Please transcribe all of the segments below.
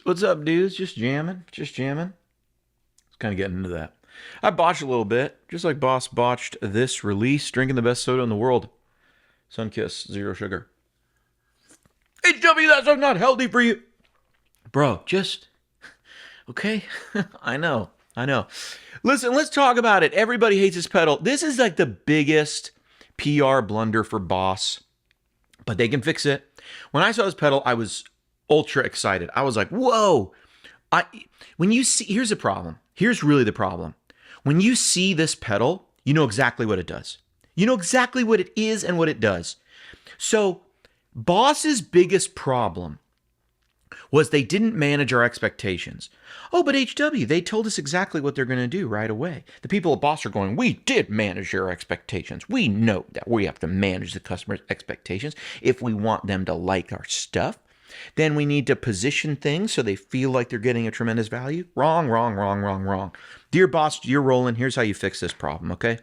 What's up, dudes? Just jamming. Just jamming. It's kind of getting into that. I botched a little bit, just like Boss botched this release, drinking the best soda in the world. Sunkiss, zero sugar. HW, that's not healthy for you. Bro, just, okay? I know. Listen, let's talk about it. Everybody hates this pedal. This is like the biggest PR blunder for Boss, but they can fix it. When I saw this pedal, I was ultra excited. I was like, whoa. When you see, here's the problem. Here's really the problem. When you see this pedal, you know exactly what it does. You know exactly what it is and what it does. So Boss's biggest problem was they didn't manage our expectations. Oh, but HW, they told us exactly what they're going to do right away. The people at Boss are going, we did manage your expectations. We know that we have to manage the customer's expectations. If we want them to like our stuff, then we need to position things so they feel like they're getting a tremendous value. Wrong. Dear Boss, you're rolling. Here's how you fix this problem, okay?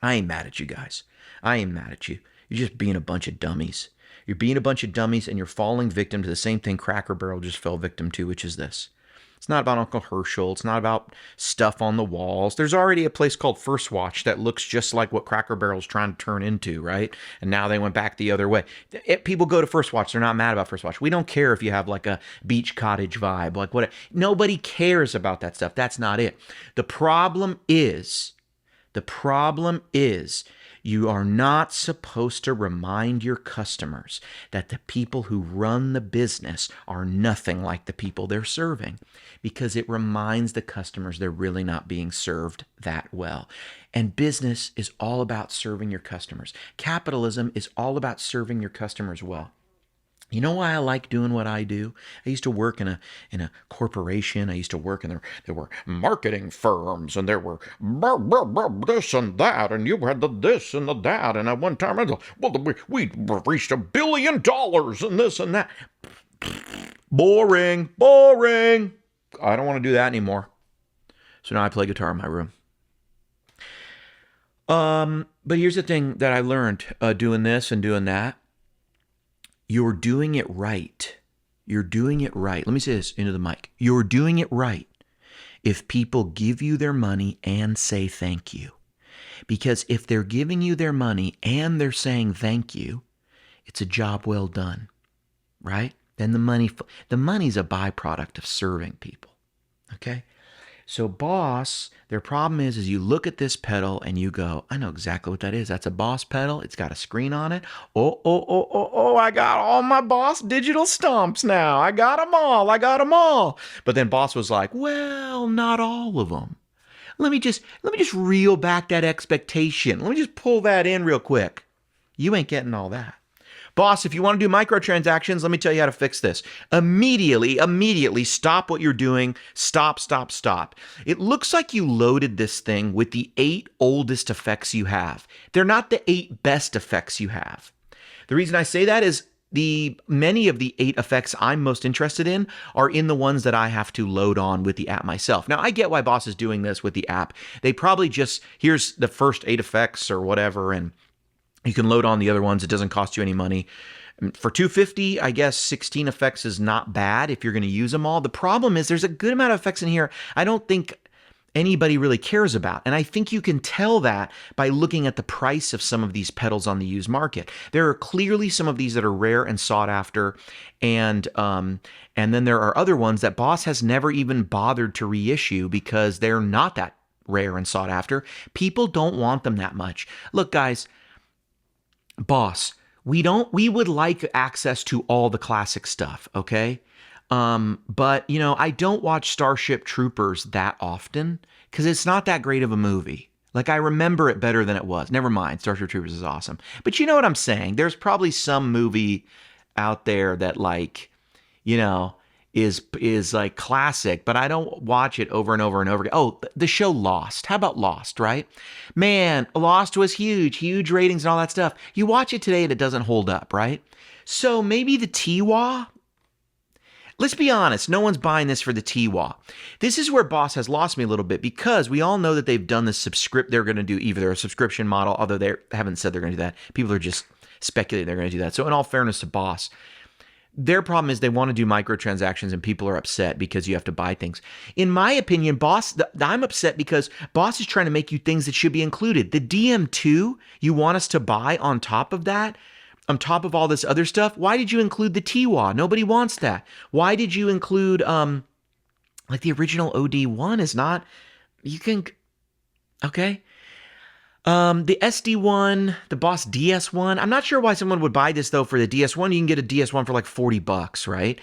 I ain't mad at you guys. I ain't mad at you. You're just being a bunch of dummies. You're being a bunch of dummies and you're falling victim to the same thing Cracker Barrel just fell victim to, which is this. It's not about Uncle Herschel. It's not about stuff on the walls. There's already a place called First Watch that looks just like what Cracker Barrel's trying to turn into, right? And now they went back the other way. People go to First Watch. They're not mad about First Watch. We don't care if you have like a beach cottage vibe. Like what? Nobody cares about that stuff. That's not it. The problem is you are not supposed to remind your customers that the people who run the business are nothing like the people they're serving, because it reminds the customers they're really not being served that well. And business is all about serving your customers. Capitalism is all about serving your customers well. You know why I like doing what I do? I used to work in a corporation. I used to work in there were marketing firms, and there were this and that, and you had the this and the that, and at one time, we reached $1 billion and this and that. Boring. I don't want to do that anymore. So now I play guitar in my room. But here's the thing that I learned doing this and doing that. You're doing it right. You're doing it right. Let me say this into the mic. You're doing it right if people give you their money and say thank you. Because if they're giving you their money and they're saying thank you, it's a job well done, right? Then the money's a byproduct of serving people, okay? So Boss, their problem is you look at this pedal and you go, I know exactly what that is. That's a Boss pedal. It's got a screen on it. Oh, I got all my Boss digital stomps now. I got them all. But then Boss was like, well, not all of them. Let me just reel back that expectation. Let me just pull that in real quick. You ain't getting all that. Boss, if you want to do microtransactions, let me tell you how to fix this. Immediately stop what you're doing. Stop. It looks like you loaded this thing with the 8 oldest effects you have. They're not the 8 best effects you have. The reason I say that is many of the 8 effects I'm most interested in are in the ones that I have to load on with the app myself. Now, I get why Boss is doing this with the app. They probably just, here's the first 8 effects or whatever, and you can load on the other ones. It doesn't cost you any money. For $250, I guess 16 effects is not bad if you're going to use them all. The problem is there's a good amount of effects in here I don't think anybody really cares about. And I think you can tell that by looking at the price of some of these pedals on the used market. There are clearly some of these that are rare and sought after. And then there are other ones that Boss has never even bothered to reissue because they're not that rare and sought after. People don't want them that much. Look, guys, Boss, we would like access to all the classic stuff, okay? But, I don't watch Starship Troopers that often because it's not that great of a movie. Like, I remember it better than it was. Never mind, Starship Troopers is awesome. But you know what I'm saying? There's probably some movie out there that, like, is like classic, but I don't watch it over and over and over again. Oh, the show Lost. How about Lost, right? Man, Lost was huge ratings and all that stuff. You watch it today and it doesn't hold up, right? So maybe the Tiwa. Let's be honest, no one's buying this for the Tiwa. This is where Boss has lost me a little bit because we all know that they've done this they're going to do either a subscription model, although they haven't said they're going to do that. People are just speculating they're going to do that. So in all fairness to Boss, Their problem is they want to do microtransactions and people are upset because you have to buy things. In my opinion, Boss, I'm upset because Boss is trying to make you things that should be included. The DM2 you want us to buy on top of that, on top of all this other stuff. Why did you include the TWA? Nobody wants that. Why did you include like the original OD1 is not, you can, okay. The SD1, the Boss DS1. I'm not sure why someone would buy this though for the DS1. You can get a DS1 for like $40, right?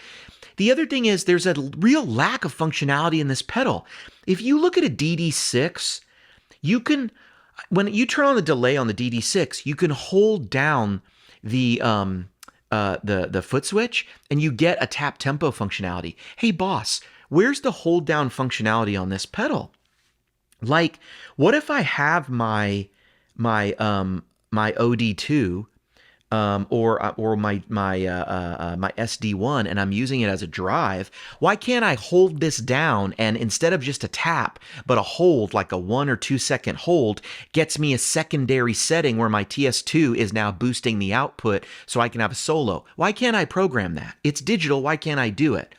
The other thing is there's a real lack of functionality in this pedal. If you look at a DD6, you can, when you turn on the delay on the DD6, you can hold down the foot switch and you get a tap tempo functionality. Hey Boss, where's the hold down functionality on this pedal? Like, what if I have my OD2 or my SD1 and I'm using it as a drive? Why can't I hold this down and instead of just a tap, but a hold, like a 1 or 2 second hold, gets me a secondary setting where my TS2 is now boosting the output so I can have a solo? Why can't I program that? It's digital. Why can't I do it?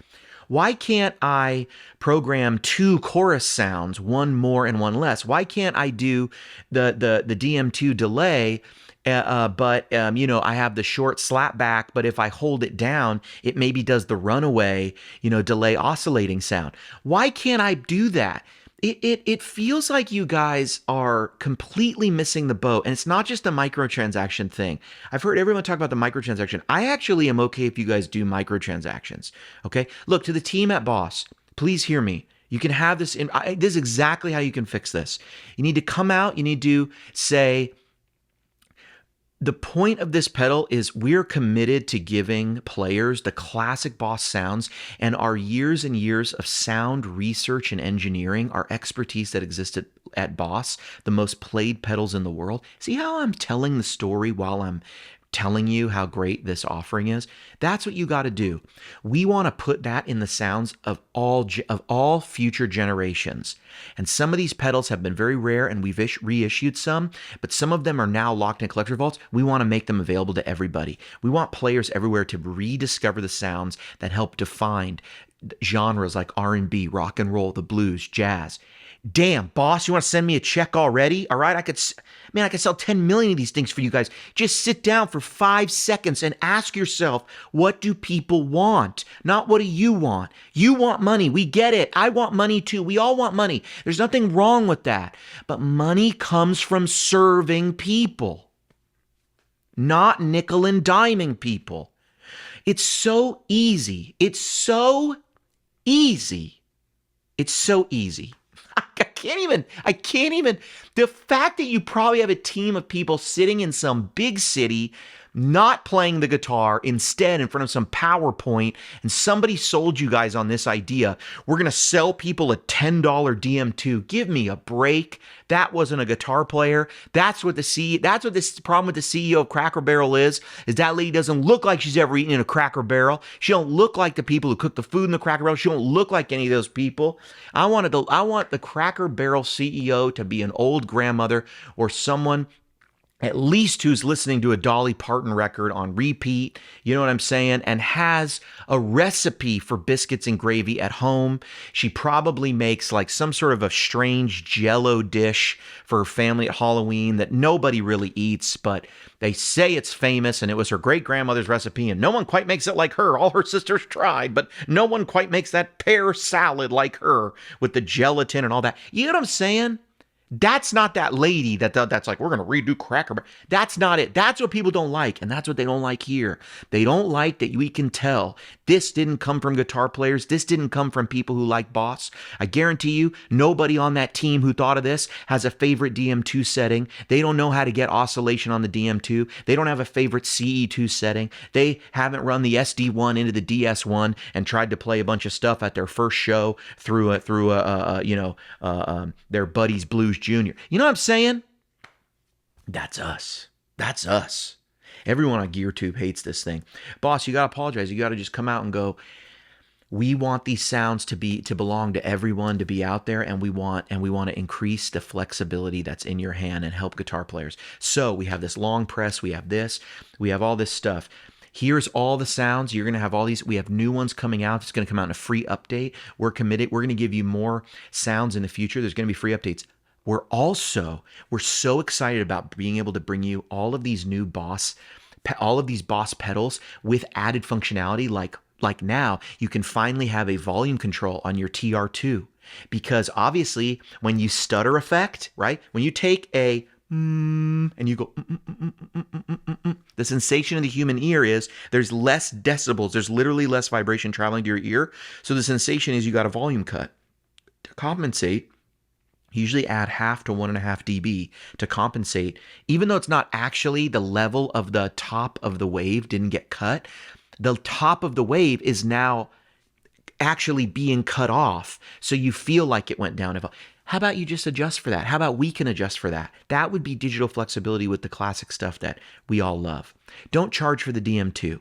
Why can't I program 2 chorus sounds, one more and one less? Why can't I do the DM2 delay, but I have the short slap back, but if I hold it down, it maybe does the runaway, delay oscillating sound. Why can't I do that? It feels like you guys are completely missing the boat, and it's not just a microtransaction thing. I've heard everyone talk about the microtransaction. I actually am okay if you guys do microtransactions, okay? Look, to the team at Boss, please hear me. You can have this, this is exactly how you can fix this. You need to come out, you need to say, the point of this pedal is we're committed to giving players the classic Boss sounds, and our years and years of sound research and engineering, our expertise that existed at Boss, the most played pedals in the world. See how I'm telling the story while I'm telling you how great this offering is? That's what you got to do. We want to put that in the sounds of all future generations. And some of these pedals have been very rare and we've reissued some, but some of them are now locked in collector vaults. We want to make them available to everybody. We want players everywhere to rediscover the sounds that help define genres like R&B, rock and roll, the blues, jazz. Damn, Boss, you want to send me a check already? All right, I could sell 10 million of these things for you guys. Just sit down for 5 seconds and ask yourself, what do people want? Not what do you want? You want money. We get it. I want money too. We all want money. There's nothing wrong with that. But money comes from serving people, not nickel and diming people. It's so easy. It's so easy. It's so easy. I can't even. The fact that you probably have a team of people sitting in some big city, not playing the guitar, instead in front of some PowerPoint, and somebody sold you guys on this idea. We're going to sell people a $10 DM2. Give me a break. That wasn't a guitar player. That's what this problem with the CEO of Cracker Barrel is that lady doesn't look like she's ever eaten in a Cracker Barrel. She don't look like the people who cook the food in the Cracker Barrel. She don't look like any of those people. I want the Cracker Barrel CEO to be an old grandmother or someone at least who's listening to a Dolly Parton record on repeat, you know what I'm saying, and has a recipe for biscuits and gravy at home. She probably makes like some sort of a strange Jell-O dish for her family at Halloween that nobody really eats, but they say it's famous and it was her great-grandmother's recipe, and no one quite makes it like her. All her sisters tried, but no one quite makes that pear salad like her with the gelatin and all that. You know what I'm saying? That's not that lady that's like, we're going to redo Cracker Barrel. That's not it. That's what people don't like, and that's what they don't like here. They don't like that we can tell this didn't come from guitar players. This didn't come from people who like Boss. I guarantee you, nobody on that team who thought of this has a favorite DM2 setting. They don't know how to get oscillation on the DM2. They don't have a favorite CE2 setting. They haven't run the SD1 into the DS1 and tried to play a bunch of stuff at their first show through their buddy's Blues Junior. You know what I'm saying? That's us. That's us. Everyone on GearTube hates this thing. Boss, you got to apologize. You got to just come out and go, we want these sounds to belong to everyone, to be out there, and we want to increase the flexibility that's in your hand and help guitar players. So we have this long press, we have all this stuff. Here's all the sounds. You're going to have all these. We have new ones coming out. It's going to come out in a free update. We're committed. We're going to give you more sounds in the future. There's going to be free updates. We're so excited about being able to bring you all of these new Boss pedals with added functionality. Like now, you can finally have a volume control on your TR2, because obviously when you stutter effect, right? When you take a and you go, the sensation of the human ear is there's less decibels. There's literally less vibration traveling to your ear. So the sensation is you got a volume cut. To compensate, usually add half to 1.5 dB to compensate. Even though it's not actually the level of the top of the wave didn't get cut, the top of the wave is now actually being cut off, so you feel like it went down. How about you just adjust for that? How about we can adjust for that? That would be digital flexibility with the classic stuff that we all love. Don't charge for the DM2.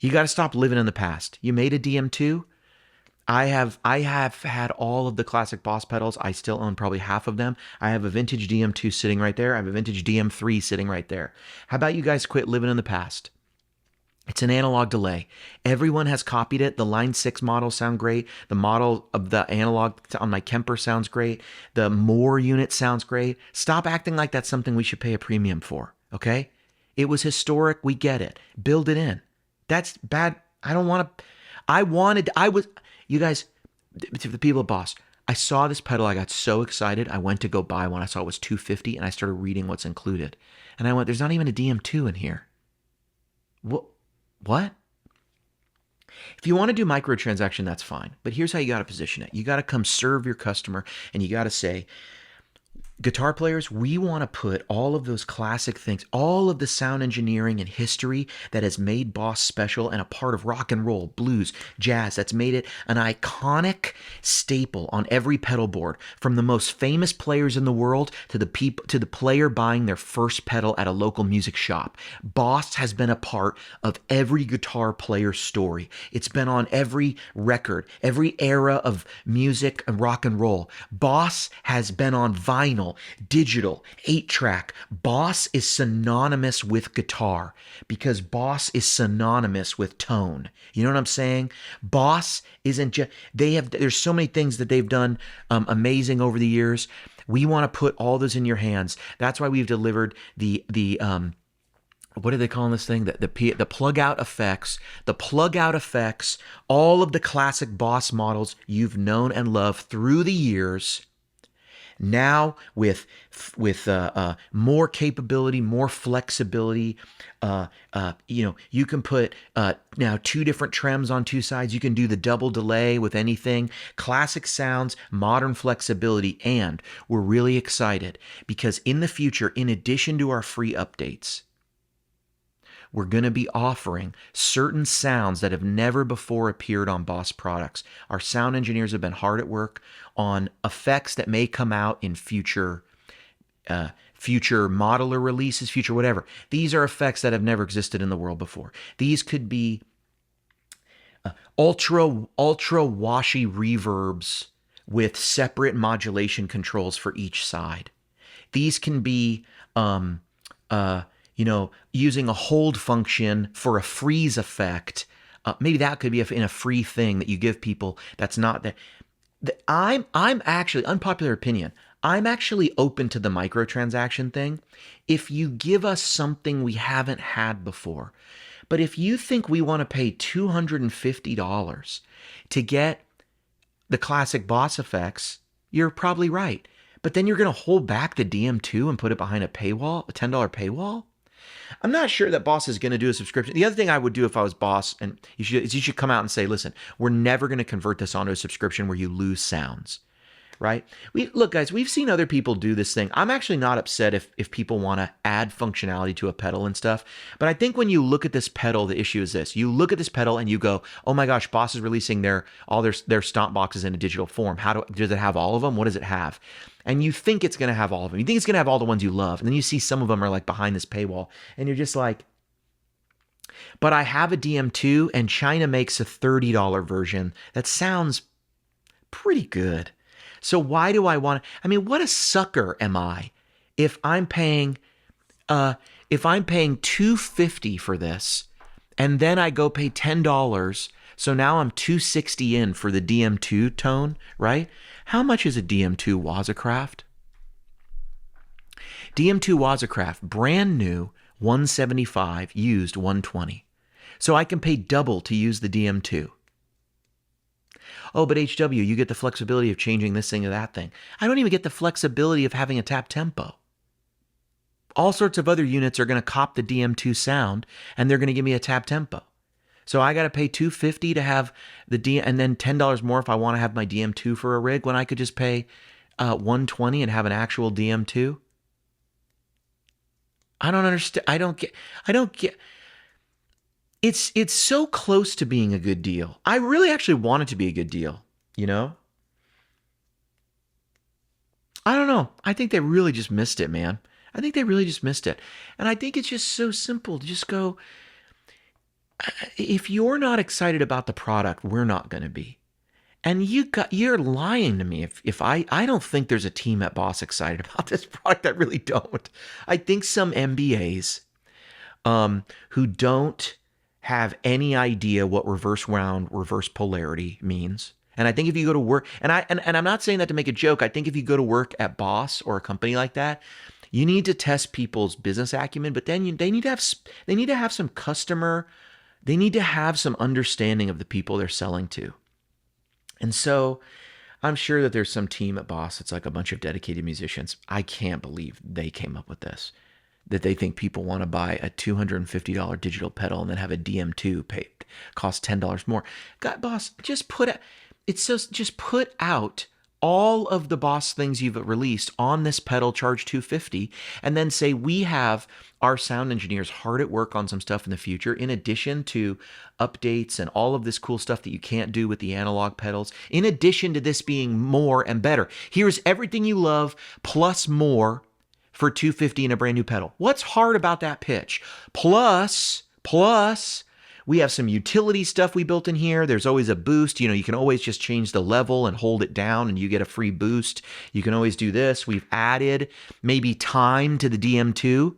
You got to stop living in the past. You made a DM2. I have had all of the classic Boss pedals. I still own probably half of them. I have a vintage DM2 sitting right there. I have a vintage DM3 sitting right there. How about you guys quit living in the past? It's an analog delay. Everyone has copied it. The Line 6 models sound great. The model of the analog on my Kemper sounds great. The Moore unit sounds great. Stop acting like that's something we should pay a premium for, okay? It was historic. We get it. Build it in. That's bad. I don't want to. You guys, the people at Boss, I saw this pedal. I got so excited. I went to go buy one. I saw it was $250, and I started reading what's included. And I went, there's not even a DM2 in here. What? If you want to do microtransaction, that's fine. But here's how you got to position it. You got to come serve your customer, and you got to say, guitar players, we want to put all of those classic things, all of the sound engineering and history that has made Boss special and a part of rock and roll, blues, jazz, that's made it an iconic staple on every pedal board, from the most famous players in the world to the player buying their first pedal at a local music shop. Boss has been a part of every guitar player's story. It's been on every record, every era of music and rock and roll. Boss has been on vinyl, digital, 8-track. Boss is synonymous with guitar because Boss is synonymous with tone. You know what I'm saying? Boss isn't just, there's so many things that they've done amazing over the years. We want to put all those in your hands. That's why we've delivered the what are they calling this thing? The Pullout FX, the Pullout FX, all of the classic Boss models you've known and loved through the years. Now with more capability, more flexibility, you can put now 2 different trems on 2 sides. You can do the double delay with anything. Classic sounds, modern flexibility, and we're really excited because in the future, in addition to our free updates, we're going to be offering certain sounds that have never before appeared on Boss products. Our sound engineers have been hard at work on effects that may come out in future modeler releases, future whatever. These are effects that have never existed in the world before. These could be ultra washy reverbs with separate modulation controls for each side. These can be using a hold function for a freeze effect. Maybe that could be in a free thing that you give people. That's not that. I'm actually, unpopular opinion, I'm actually open to the microtransaction thing if you give us something we haven't had before. But if you think we want to pay $250 to get the classic Boss effects, you're probably right. But then you're going to hold back the DM2 and put it behind a paywall, a $10 paywall? I'm not sure that Boss is going to do a subscription. The other thing I would do if I was Boss, and you should come out and say, listen, we're never going to convert this onto a subscription where you lose sounds, right? Look, guys, we've seen other people do this thing. I'm actually not upset if people want to add functionality to a pedal and stuff. But I think when you look at this pedal, the issue is this. You look at this pedal and you go, oh my gosh, Boss is releasing all their stomp boxes in a digital form. Does it have all of them? What does it have? And you think it's going to have all of them. You think it's going to have all the ones you love. And then you see some of them are like behind this paywall. And you're just like, but I have a DM2 and China makes a $30 version that sounds pretty good. So why do I want to? I mean, what a sucker am I if I'm paying, if I'm paying $250 for this, and then I go pay $10, so now I'm $260 in for the DM2 tone, right? How much is a DM2 Wazacraft? DM2 Wazacraft, brand new, $175, used $120. So I can pay double to use the DM2. Oh, but HW, you get the flexibility of changing this thing or that thing. I don't even get the flexibility of having a tap tempo. All sorts of other units are going to cop the DM2 sound, and they're going to give me a tap tempo. So I got to pay $250 to have the DM, and then $10 more if I want to have my DM2 for a rig, when I could just pay $120 and have an actual DM2. I don't understand. I don't get. It's so close to being a good deal. I really actually want it to be a good deal, you know? I don't know. I think they really just missed it, man. I think they really just missed it. And I think it's just so simple to just go, if you're not excited about the product, we're not going to be. And you're lying to me if I don't think there's a team at Boss excited about this product. I really don't. I think some MBAs who don't have any idea what reverse wound, reverse polarity means. And I think if you go to work, and I'm not saying that to make a joke, I think if you go to work at Boss or a company like that, you need to test people's business acumen, but then they need to have some customer, they need to have some understanding of the people they're selling to. And so I'm sure that there's some team at Boss that's like a bunch of dedicated musicians. I can't believe they came up with this, that they think people want to buy a $250 digital pedal and then have a DM2 cost $10 more. God, Boss, just put out all of the Boss things you've released on this pedal, charge $250, and then say we have our sound engineers hard at work on some stuff in the future, in addition to updates and all of this cool stuff that you can't do with the analog pedals, in addition to this being more and better. Here's everything you love plus more for $250 and a brand new pedal. What's hard about that pitch? Plus, we have some utility stuff we built in here. There's always a boost. You know, you can always just change the level and hold it down and you get a free boost. You can always do this. We've added maybe time to the DM2,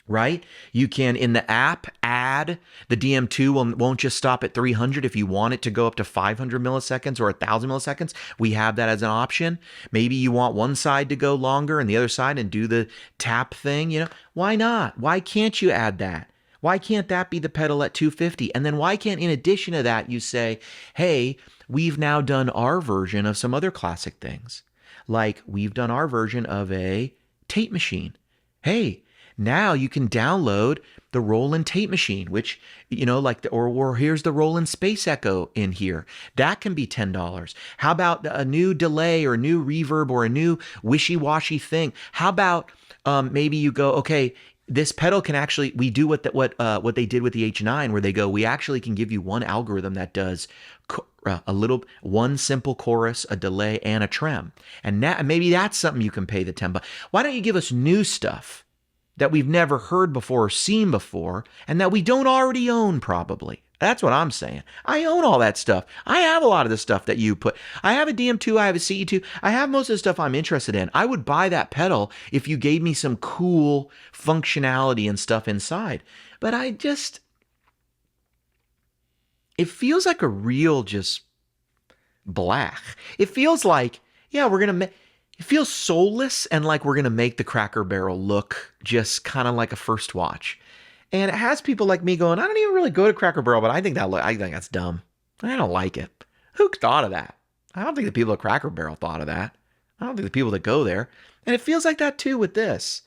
right? You can, in the app, add the DM2 won't just stop at 300. If you want it to go up to 500 milliseconds or 1,000 milliseconds, we have that as an option. Maybe you want one side to go longer and the other side and do the tap thing. You know, why not? Why can't you add that? Why can't that be the pedal at $250? And then why can't, in addition to that, you say, hey, we've now done our version of some other classic things. Like we've done our version of a tape machine. Hey, now you can download the Roland tape machine, which, you know, like, or here's the Roland Space Echo in here. That can be $10. How about a new delay or a new reverb or a new wishy-washy thing? How about maybe you go, okay, this pedal can actually, we do what they did with the H9, where they go, we actually can give you one algorithm that does one simple chorus, a delay, and a trem. And maybe that's something you can pay the $10. Why don't you give us new stuff that we've never heard before or seen before, and that we don't already own probably? That's what I'm saying. I own all that stuff. I have a lot of the stuff that you put. I have a DM2, I have a CE2. I have most of the stuff I'm interested in. I would buy that pedal if you gave me some cool functionality and stuff inside. But it feels like a real just black. It feels like, yeah, it feels soulless, and like we're going to make the Cracker Barrel look just kind of like a first watch. And it has people like me going, I don't even really go to Cracker Barrel, but I think that's dumb. I don't like it. Who thought of that? I don't think the people at Cracker Barrel thought of that. I don't think the people that go there. And it feels like that too with this.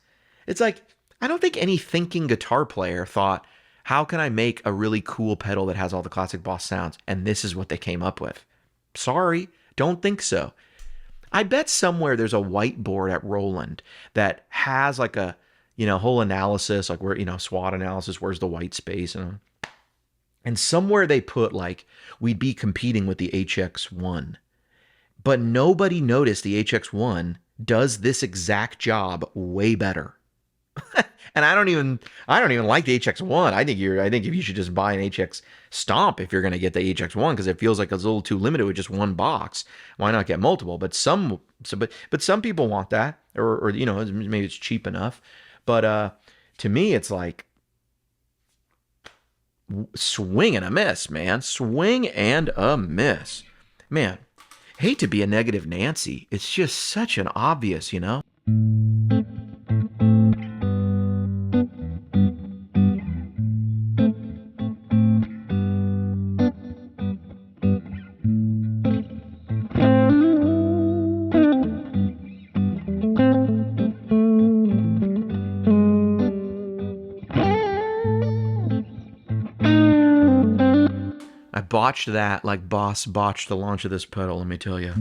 It's like, I don't think any thinking guitar player thought, how can I make a really cool pedal that has all the classic Boss sounds? And this is what they came up with. Sorry, don't think so. I bet somewhere there's a whiteboard at Roland that has like a, you know, whole analysis, like where, you know, SWOT analysis, where's the white space? And somewhere they put like, we'd be competing with the HX1. But nobody noticed the HX1 does this exact job way better. And I don't even like the HX1. I think if you should just buy an HX Stomp if you're going to get the HX1, because it feels like it's a little too limited with just one box. Why not get multiple? But some people want that, or you know, maybe it's cheap enough. But To me, it's like swing and a miss, man. Swing and a miss. Man, hate to be a negative Nancy. It's just such an obvious, you know? I botched that like Boss botched the launch of this pedal, let me tell you.